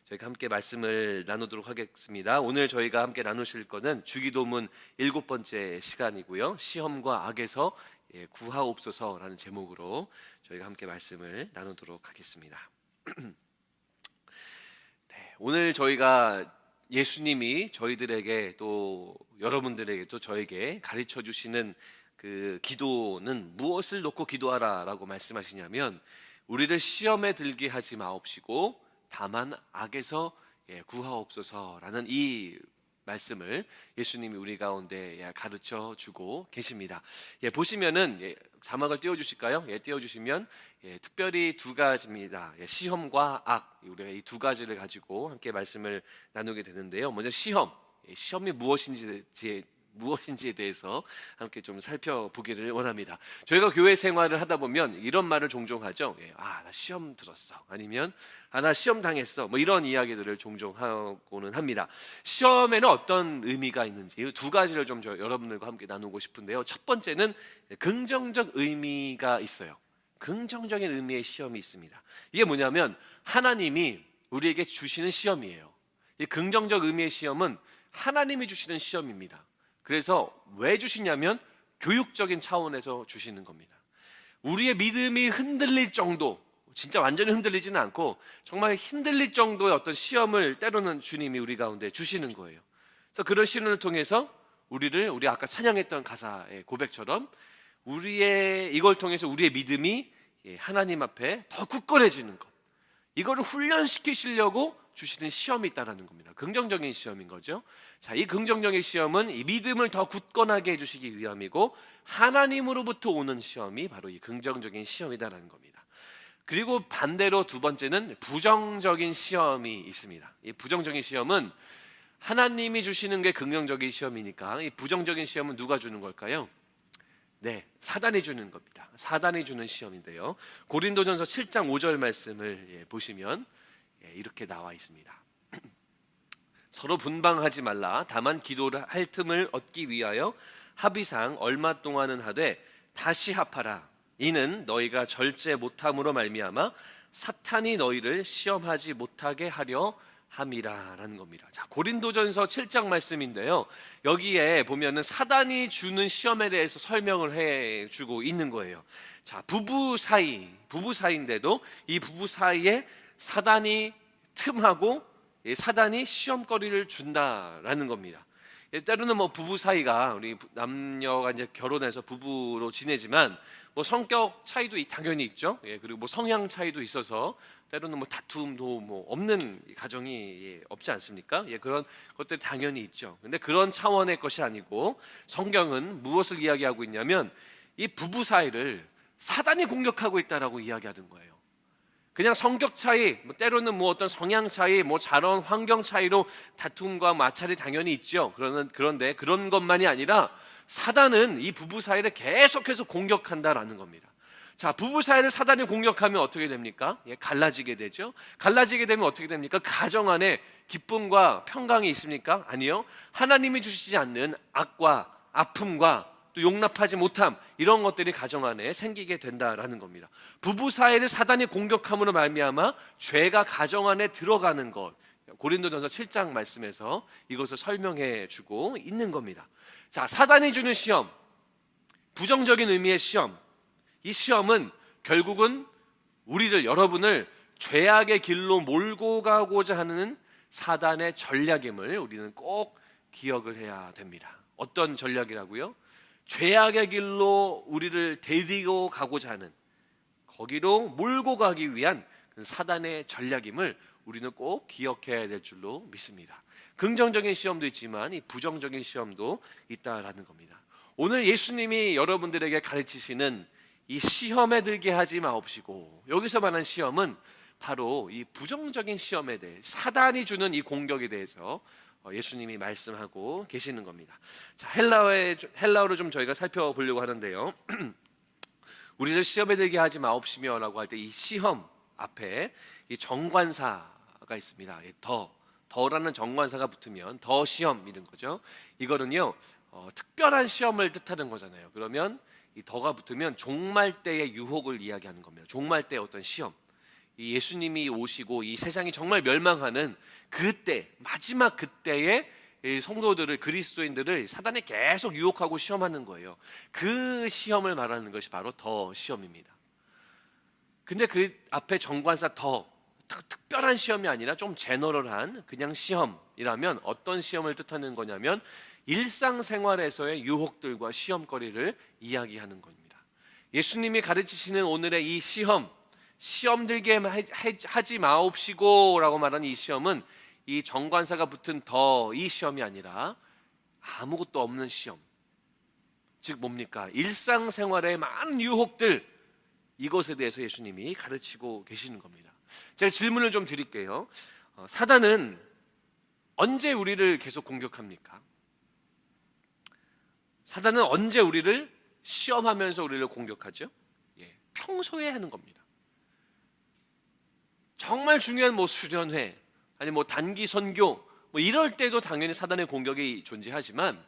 저희가 함께 말씀을 나누도록 하겠습니다. 오늘 저희가 함께 나누실 거는 주기도문 7번째 시간이고요. 시험과 악에서 구하옵소서라는 제목으로 저희가 함께 말씀을 나누도록 하겠습니다. 네, 오늘 저희가 예수님이 저희들에게 또 여러분들에게 또 저에게 가르쳐 주시는 그 기도는 무엇을 놓고 기도하라라고 말씀하시냐면, 우리를 시험에 들게 하지 마옵시고 다만 악에서 구하옵소서라는 이 말씀을 예수님이 우리 가운데 가르쳐 주고 계십니다. 보시면은 자막을 띄워주실까요? 띄워주시면 특별히 두 가지입니다. 시험과 악, 우리가 이 두 가지를 가지고 함께 말씀을 나누게 되는데요. 먼저 시험이 무엇인지에 대해서 함께 좀 살펴보기를 원합니다. 저희가 교회 생활을 하다 보면 이런 말을 종종 하죠. 나 시험 들었어. 아니면 나 시험 당했어. 뭐 이런 이야기들을 종종 하고는 합니다. 시험에는 어떤 의미가 있는지 두 가지를 좀 여러분들과 함께 나누고 싶은데요. 첫 번째는 긍정적 의미가 있어요. 긍정적인 의미의 시험이 있습니다. 이게 뭐냐면 하나님이 우리에게 주시는 시험이에요. 이 긍정적 의미의 시험은 하나님이 주시는 시험입니다. 그래서 왜 주시냐면 교육적인 차원에서 주시는 겁니다. 우리의 믿음이 흔들릴 정도, 진짜 완전히 흔들리지는 않고 정말 흔들릴 정도의 어떤 시험을 때로는 주님이 우리 가운데 주시는 거예요. 그래서 그런 시련을 통해서 우리 아까 찬양했던 가사의 고백처럼 이걸 통해서 우리의 믿음이 하나님 앞에 더 굳건해지는 것, 이거를 훈련시키시려고 주시는 시험이 있다는 겁니다. 긍정적인 시험인 거죠. 자, 이 긍정적인 시험은 이 믿음을 더 굳건하게 해주시기 위함이고, 하나님으로부터 오는 시험이 바로 이 긍정적인 시험이다라는 겁니다. 그리고 반대로 두 번째는 부정적인 시험이 있습니다. 이 부정적인 시험은 하나님이 주시는 게 긍정적인 시험이니까, 이 부정적인 시험은 누가 주는 걸까요? 사단이 주는 겁니다. 사단이 주는 시험인데요. 고린도전서 7장 5절 말씀을 보시면 이렇게 나와 있습니다. 서로 분방하지 말라. 다만 기도를 할 틈을 얻기 위하여 합의상 얼마 동안은 하되 다시 합하라. 이는 너희가 절제 못함으로 말미암아 사탄이 너희를 시험하지 못하게 하려 함이라라는 겁니다. 자, 고린도전서 7장 말씀인데요. 여기에 보면은 사단이 주는 시험에 대해서 설명을 해주고 있는 거예요. 자, 부부 사이인데도 이 부부 사이에 사단이 틈하고 사단이 시험거리를 준다라는 겁니다. 때로는 뭐 부부 사이가, 우리 남녀가 이제 결혼해서 부부로 지내지만 뭐 성격 차이도 당연히 있죠. 그리고 뭐 성향 차이도 있어서 때로는 뭐 다툼도 뭐 없는 가정이 없지 않습니까? 그런 것들 당연히 있죠. 근데 그런 차원의 것이 아니고 성경은 무엇을 이야기하고 있냐면 이 부부 사이를 사단이 공격하고 있다라고 이야기하는 거예요. 그냥 성격 차이, 때로는 뭐 어떤 성향 차이, 뭐 자란 환경 차이로 다툼과 마찰이 당연히 있죠. 그런데 그런 것만이 아니라 사단은 이 부부 사이를 계속해서 공격한다라는 겁니다. 자, 부부 사이를 사단이 공격하면 어떻게 됩니까? 갈라지게 되죠. 갈라지게 되면 어떻게 됩니까? 가정 안에 기쁨과 평강이 있습니까? 아니요. 하나님이 주시지 않는 악과 아픔과 또 용납하지 못함, 이런 것들이 가정 안에 생기게 된다라는 겁니다. 부부 사이를 사단이 공격함으로 말미암아 죄가 가정 안에 들어가는 것, 고린도전서 7장 말씀에서 이것을 설명해 주고 있는 겁니다. 자, 사단이 주는 시험, 부정적인 의미의 시험, 이 시험은 결국은 여러분을 죄악의 길로 몰고 가고자 하는 사단의 전략임을 우리는 꼭 기억을 해야 됩니다. 어떤 전략이라고요? 죄악의 길로 우리를 데리고 가고자 하는, 거기로 몰고 가기 위한 사단의 전략임을 우리는 꼭 기억해야 될 줄로 믿습니다. 긍정적인 시험도 있지만 이 부정적인 시험도 있다라는 겁니다. 오늘 예수님이 여러분들에게 가르치시는 이 시험에 들게 하지 마옵시고, 여기서 말하는 시험은 바로 이 부정적인 시험에 대해, 사단이 주는 이 공격에 대해서 예수님이 말씀하고 계시는 겁니다. 자, 헬라어로 좀 저희가 살펴보려고 하는데요. 우리를 시험에 들게 하지 마옵시며라고 할 때 이 시험 앞에 이 정관사가 있습니다. 더라는 정관사가 붙으면 더 시험 이런 거죠. 이거는요 특별한 시험을 뜻하는 거잖아요. 그러면 이 더가 붙으면 종말 때의 유혹을 이야기하는 겁니다. 종말 때의 어떤 시험. 이 예수님이 오시고 이 세상이 정말 멸망하는 그때, 마지막 그때에 이 성도들을, 그리스도인들을 사단이 계속 유혹하고 시험하는 거예요. 그 시험을 말하는 것이 바로 더 시험입니다. 근데 그 앞에 정관사 더 특별한 시험이 아니라 좀 제너럴한 그냥 시험이라면 어떤 시험을 뜻하는 거냐면 일상생활에서의 유혹들과 시험거리를 이야기하는 겁니다. 예수님이 가르치시는 오늘의 이 시험 들게 하지 마옵시고 라고 말하는 이 시험은 이 정관사가 붙은 더 이 시험이 아니라 아무것도 없는 시험, 즉 뭡니까? 일상생활의 많은 유혹들, 이것에 대해서 예수님이 가르치고 계시는 겁니다. 제가 질문을 좀 드릴게요. 사단은 언제 우리를 계속 공격합니까? 사단은 언제 우리를 시험하면서 우리를 공격하죠? 평소에 하는 겁니다. 정말 중요한 수련회, 아니 단기 선교, 이럴 때도 당연히 사단의 공격이 존재하지만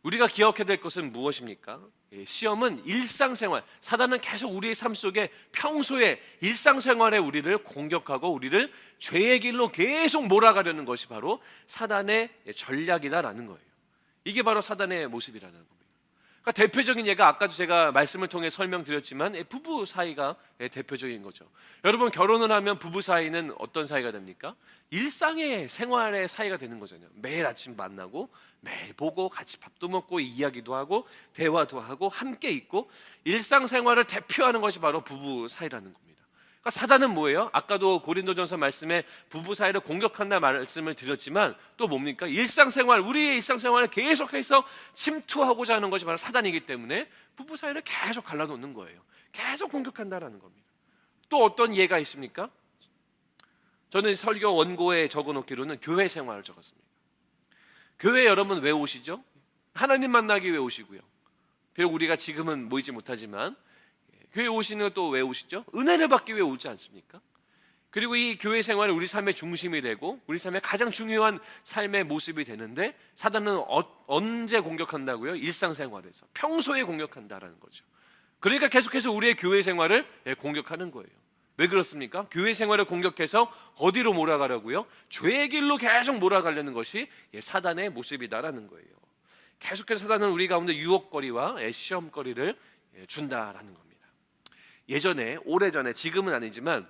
우리가 기억해야 될 것은 무엇입니까? 시험은 일상생활, 사단은 계속 우리의 삶 속에 평소에 일상생활에 우리를 공격하고 우리를 죄의 길로 계속 몰아가려는 것이 바로 사단의 전략이다라는 거예요. 이게 바로 사단의 모습이라는 겁니다. 그러니까 대표적인 예가 아까도 제가 말씀을 통해 설명드렸지만 부부 사이가 대표적인 거죠. 여러분, 결혼을 하면 부부 사이는 어떤 사이가 됩니까? 일상의 생활의 사이가 되는 거잖아요. 매일 아침 만나고 매일 보고 같이 밥도 먹고 이야기도 하고 대화도 하고 함께 있고, 일상생활을 대표하는 것이 바로 부부 사이라는 겁니다. 그러니까 사단은 뭐예요? 아까도 고린도전서 말씀에 부부 사이를 공격한다 말씀을 드렸지만 또 뭡니까? 일상생활, 우리의 일상생활을 계속해서 침투하고자 하는 것이 바로 사단이기 때문에 부부 사이를 계속 갈라놓는 거예요. 계속 공격한다라는 겁니다. 또 어떤 예가 있습니까? 저는 설교 원고에 적어놓기로는 교회 생활을 적었습니다. 교회 여러분 왜 오시죠? 하나님 만나기 위해 오시고요. 비록 우리가 지금은 모이지 못하지만 교회 오시는 것 또 왜 오시죠? 은혜를 받기 위해 오지 않습니까? 그리고 이 교회 생활은 우리 삶의 중심이 되고 우리 삶의 가장 중요한 삶의 모습이 되는데 사단은 언제 공격한다고요? 일상생활에서, 평소에 공격한다라는 거죠. 그러니까 계속해서 우리의 교회 생활을 공격하는 거예요. 왜 그렇습니까? 교회 생활을 공격해서 어디로 몰아가려고요? 죄의 길로 계속 몰아가려는 것이 사단의 모습이다라는 거예요. 계속해서 사단은 우리 가운데 유혹거리와 시험거리를 준다라는 겁니다. 예전에, 오래전에, 지금은 아니지만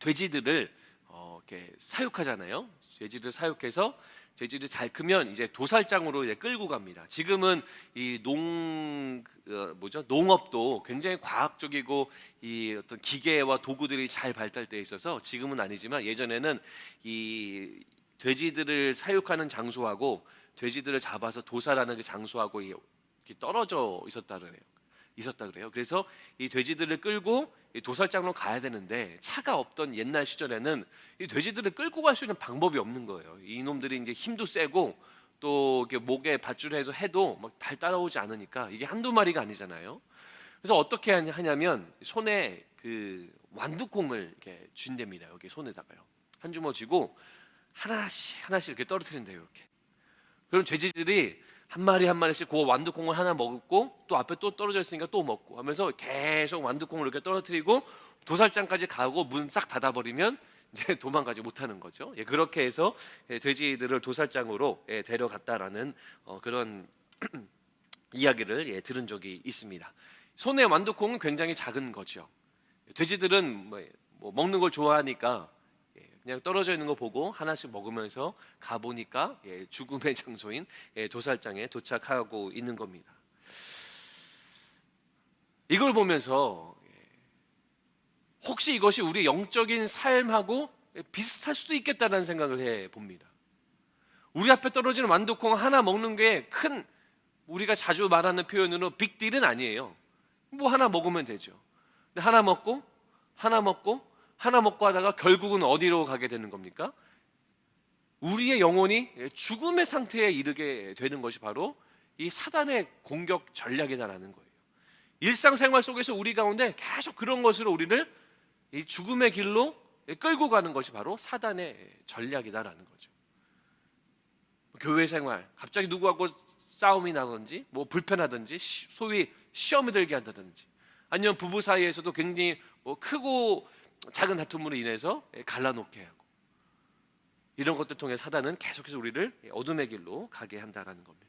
돼지들을 이렇게 사육하잖아요. 돼지를 사육해서 돼지를 잘 크면 이제 도살장으로 이제 끌고 갑니다. 지금은 이 농업도 굉장히 과학적이고 이 어떤 기계와 도구들이 잘 발달되어 있어서 지금은 아니지만 예전에는 이 돼지들을 사육하는 장소하고 돼지들을 잡아서 도살하는 그 장소하고 이렇게 떨어져 있었다 그래요. 그래서 이 돼지들을 끌고 이 도살장으로 가야 되는데 차가 없던 옛날 시절에는 이 돼지들을 끌고 갈 수 있는 방법이 없는 거예요. 이놈들이 이제 힘도 세고 또 이렇게 목에 밧줄을 해도 막 잘 따라오지 않으니까 이게 한두 마리가 아니잖아요. 그래서 어떻게 하냐면 손에 그 완두콩을 이렇게 쥔답니다. 여기 손에다가요. 한 주먹 쥐고 하나씩 이렇게 떨어뜨린대요. 이렇게. 그럼 돼지들이 한 마리씩 그 완두콩을 하나 먹고 또 앞에 또 떨어져 있으니까 또 먹고 하면서 계속 완두콩을 이렇게 떨어뜨리고 도살장까지 가고 문 싹 닫아버리면 이제 도망가지 못하는 거죠. 그렇게 해서 돼지들을 도살장으로 데려갔다라는 그런 이야기를 들은 적이 있습니다. 손에 완두콩은 굉장히 작은 거죠. 돼지들은 뭐 먹는 걸 좋아하니까 그냥 떨어져 있는 거 보고 하나씩 먹으면서 가보니까 죽음의 장소인 도살장에 도착하고 있는 겁니다. 이걸 보면서 혹시 이것이 우리 영적인 삶하고 비슷할 수도 있겠다는 생각을 해봅니다. 우리 앞에 떨어지는 완두콩 하나 먹는 게 큰, 우리가 자주 말하는 표현으로 빅딜은 아니에요. 뭐 하나 먹으면 되죠. 근데 하나 먹고 하다가 결국은 어디로 가게 되는 겁니까? 우리의 영혼이 죽음의 상태에 이르게 되는 것이 바로 이 사단의 공격 전략이다라는 거예요. 일상생활 속에서 우리 가운데 계속 그런 것으로 우리를 이 죽음의 길로 끌고 가는 것이 바로 사단의 전략이다라는 거죠. 교회 생활, 갑자기 누구하고 싸움이 나든지 뭐 불편하든지 소위 시험이 들게 한다든지, 아니면 부부 사이에서도 굉장히 크고 작은 다툼으로 인해서 갈라놓게 하고, 이런 것들 통해 사단은 계속해서 우리를 어둠의 길로 가게 한다라는 겁니다.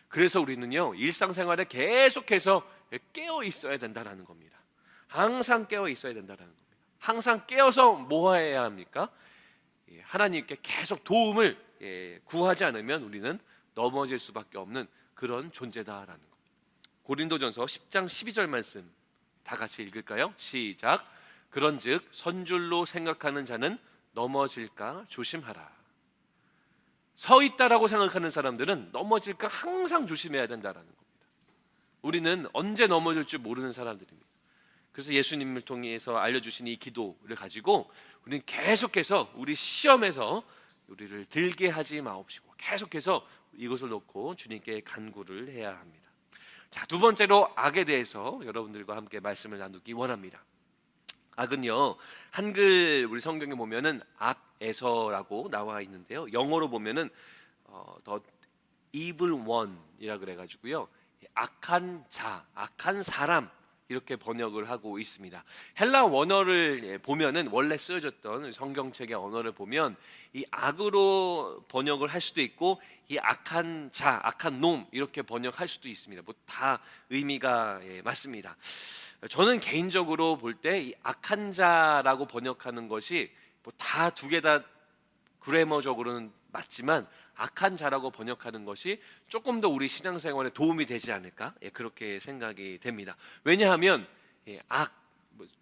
그래서 우리는요, 일상생활에 계속해서 깨어 있어야 된다라는 겁니다. 항상 깨어 있어야 된다라는 겁니다. 항상 깨어서 뭐 해야 합니까? 하나님께 계속 도움을 구하지 않으면 우리는 넘어질 수밖에 없는 그런 존재다라는 겁니다. 고린도전서 10장 12절 말씀 다 같이 읽을까요? 시작. 그런즉 선줄로 생각하는 자는 넘어질까 조심하라. 서 있다라고 생각하는 사람들은 넘어질까 항상 조심해야 된다라는 겁니다. 우리는 언제 넘어질 줄 모르는 사람들입니다. 그래서 예수님을 통해서 알려주신 이 기도를 가지고 우리는 계속해서 우리 시험에서 우리를 들게 하지 마옵시고 계속해서 이것을 놓고 주님께 간구를 해야 합니다. 자, 두 번째로 악에 대해서 여러분들과 함께 말씀을 나누기 원합니다. 악은요, 한글 우리 성경에 보면은 악에서라고 나와 있는데요, 영어로 보면은 더 evil one이라 그래가지고요, 악한 자, 악한 사람 이렇게 번역을 하고 있습니다. 헬라 원어를 보면은 원래 쓰여졌던 성경책의 언어를 보면 이 악으로 번역을 할 수도 있고 이 악한 자, 악한 놈 이렇게 번역할 수도 있습니다. 뭐 다 의미가 맞습니다. 저는 개인적으로 볼 때 이 악한 자라고 번역하는 것이 뭐 다 두 개 다 그래머적으로는 맞지만 악한 자라고 번역하는 것이 조금 더 우리 신앙생활에 도움이 되지 않을까, 그렇게 생각이 됩니다. 왜냐하면 악,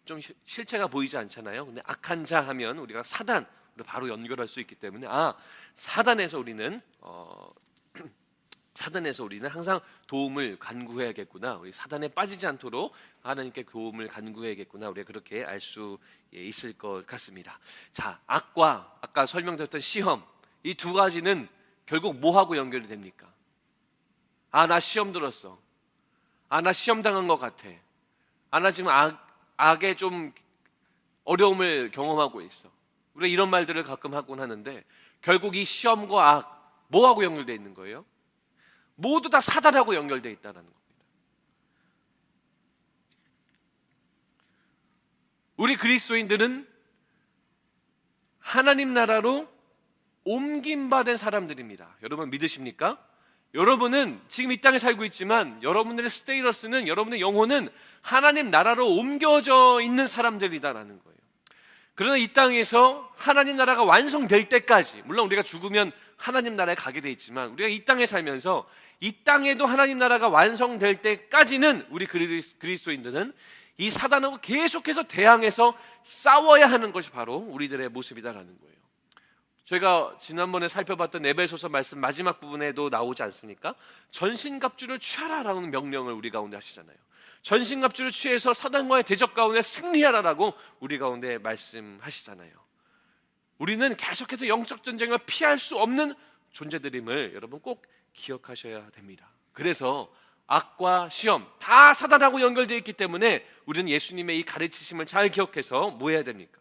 좀 실체가 보이지 않잖아요. 근데 악한 자 하면 우리가 사단 바로 연결할 수 있기 때문에 사단에서 우리는 사단에서 우리는 항상 도움을 간구해야겠구나, 우리 사단에 빠지지 않도록 하나님께 도움을 간구해야겠구나, 우리가 그렇게 알 수 있을 것 같습니다. 자, 악과 아까 설명드렸던 시험, 이 두 가지는 결국 뭐하고 연결이 됩니까? 나 시험 들었어. 나 시험 당한 것 같아. 나 지금 악에 좀 어려움을 경험하고 있어. 우리가 이런 말들을 가끔 하곤 하는데 결국 이 시험과 악 뭐하고 연결되어 있는 거예요? 모두 다 사단하고 연결되어 있다는 겁니다. 우리 그리스도인들은 하나님 나라로 옮김받은 사람들입니다. 여러분 믿으십니까? 여러분은 지금 이 땅에 살고 있지만 여러분들의 스테이러스는, 여러분의 영혼은 하나님 나라로 옮겨져 있는 사람들이다라는 거예요. 그러나 이 땅에서 하나님 나라가 완성될 때까지, 물론 우리가 죽으면 하나님 나라에 가게 돼 있지만 우리가 이 땅에 살면서 이 땅에도 하나님 나라가 완성될 때까지는 우리 그리스도인들은 이 사단하고 계속해서 대항해서 싸워야 하는 것이 바로 우리들의 모습이다라는 거예요. 저희가 지난번에 살펴봤던 에베소서 말씀 마지막 부분에도 나오지 않습니까? 전신갑주를 취하라라는 명령을 우리 가운데 하시잖아요. 전신갑주를 취해서 사단과의 대적 가운데 승리하라라고 우리 가운데 말씀하시잖아요. 우리는 계속해서 영적 전쟁을 피할 수 없는 존재들임을 여러분 꼭 기억하셔야 됩니다. 그래서 악과 시험 다 사단하고 연결되어 있기 때문에 우리는 예수님의 이 가르치심을 잘 기억해서 뭐 해야 됩니까?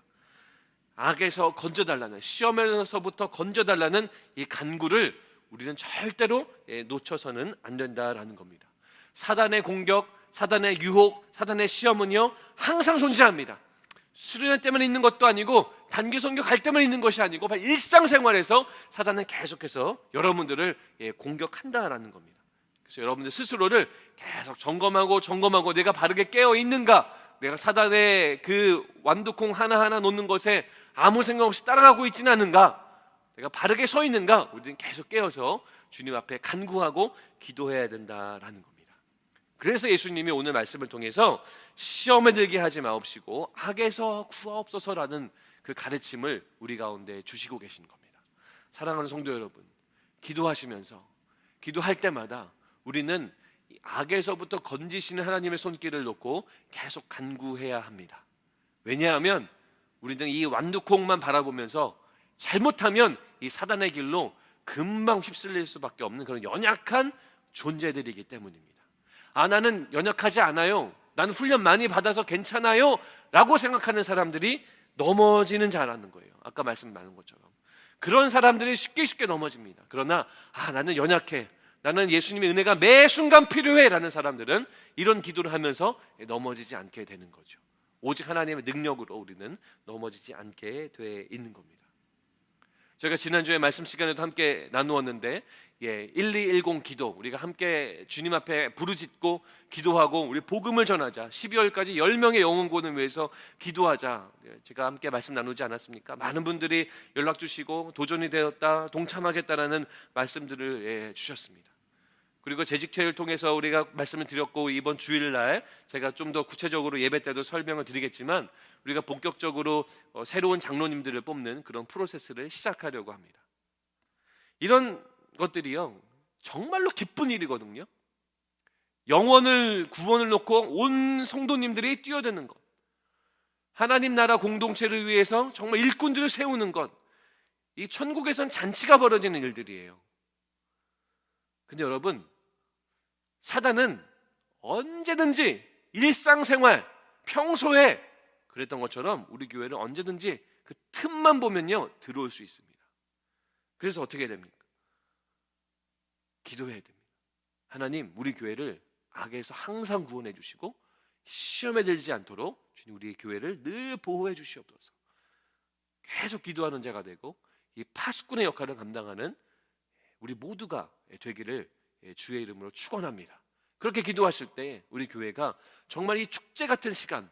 악에서 건져달라는, 시험에서부터 건져달라는 이 간구를 우리는 절대로 놓쳐서는 안 된다라는 겁니다. 사단의 공격, 사단의 유혹, 사단의 시험은요 항상 존재합니다. 수련회 때문에 있는 것도 아니고 단기 선교 갈 때만 있는 것이 아니고 일상생활에서 사단은 계속해서 여러분들을 공격한다라는 겁니다. 그래서 여러분들 스스로를 계속 점검하고 내가 바르게 깨어 있는가, 내가 사단의 그 완두콩 하나하나 놓는 것에 아무 생각 없이 따라가고 있지는 않은가, 내가 바르게 서 있는가, 우리는 계속 깨어서 주님 앞에 간구하고 기도해야 된다라는 겁니다. 그래서 예수님이 오늘 말씀을 통해서 시험에 들게 하지 마옵시고 악에서 구하옵소서라는 그 가르침을 우리 가운데 주시고 계신 겁니다. 사랑하는 성도 여러분, 기도하시면서 기도할 때마다 우리는 악에서부터 건지시는 하나님의 손길을 놓고 계속 간구해야 합니다. 왜냐하면 우리는 이 완두콩만 바라보면서 잘못하면 이 사단의 길로 금방 휩쓸릴 수밖에 없는 그런 연약한 존재들이기 때문입니다. 나는 연약하지 않아요, 나는 훈련 많이 받아서 괜찮아요 라고 생각하는 사람들이 넘어지는 자라는 거예요. 아까 말씀 나눈 것처럼 그런 사람들이 쉽게 넘어집니다. 그러나 나는 연약해, 나는 예수님의 은혜가 매 순간 필요해 라는 사람들은 이런 기도를 하면서 넘어지지 않게 되는 거죠. 오직 하나님의 능력으로 우리는 넘어지지 않게 돼 있는 겁니다. 저희가 지난주에 말씀 시간에도 함께 나누었는데 1210 기도, 우리가 함께 주님 앞에 부르짖고 기도하고 우리 복음을 전하자, 12월까지 10명의 영혼구원을 위해서 기도하자, 제가 함께 말씀 나누지 않았습니까? 많은 분들이 연락 주시고 도전이 되었다, 동참하겠다라는 말씀들을 주셨습니다. 그리고 재직체를 통해서 우리가 말씀을 드렸고, 이번 주일날 제가 좀 더 구체적으로 예배 때도 설명을 드리겠지만 우리가 본격적으로 새로운 장로님들을 뽑는 그런 프로세스를 시작하려고 합니다. 이런 것들이요 정말로 기쁜 일이거든요. 영혼을 구원을 놓고 온 성도님들이 뛰어드는 것, 하나님 나라 공동체를 위해서 정말 일꾼들을 세우는 것, 이 천국에선 잔치가 벌어지는 일들이에요. 근데 여러분, 사단은 언제든지 일상생활 평소에 그랬던 것처럼 우리 교회를 언제든지 그 틈만 보면요 들어올 수 있습니다. 그래서 어떻게 해야 됩니까? 기도해야 됩니다. 하나님, 우리 교회를 악에서 항상 구원해 주시고 시험에 들지 않도록 주님 우리 교회를 늘 보호해 주시옵소서. 계속 기도하는 자가 되고 이 파수꾼의 역할을 감당하는 우리 모두가 되기를 주의 이름으로 축원합니다. 그렇게 기도하실 때 우리 교회가 정말 이 축제 같은 시간,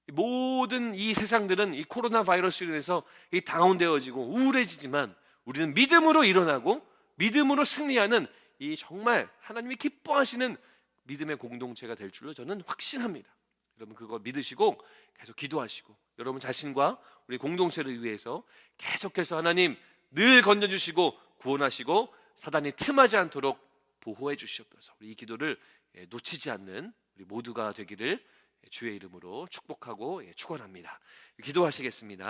모든 이 세상들은 이 코로나 바이러스로 인해서 이 다운되어지고 우울해지지만 우리는 믿음으로 일어나고 믿음으로 승리하는 이 정말 하나님이 기뻐하시는 믿음의 공동체가 될 줄로 저는 확신합니다. 여러분 그거 믿으시고 계속 기도하시고 여러분 자신과 우리 공동체를 위해서 계속해서 하나님 늘 건져주시고 구원하시고 사단이 틈하지 않도록 보호해 주시옵소서. 우리 이 기도를 놓치지 않는 우리 모두가 되기를 주의 이름으로 축복하고 축원합니다. 기도하시겠습니다.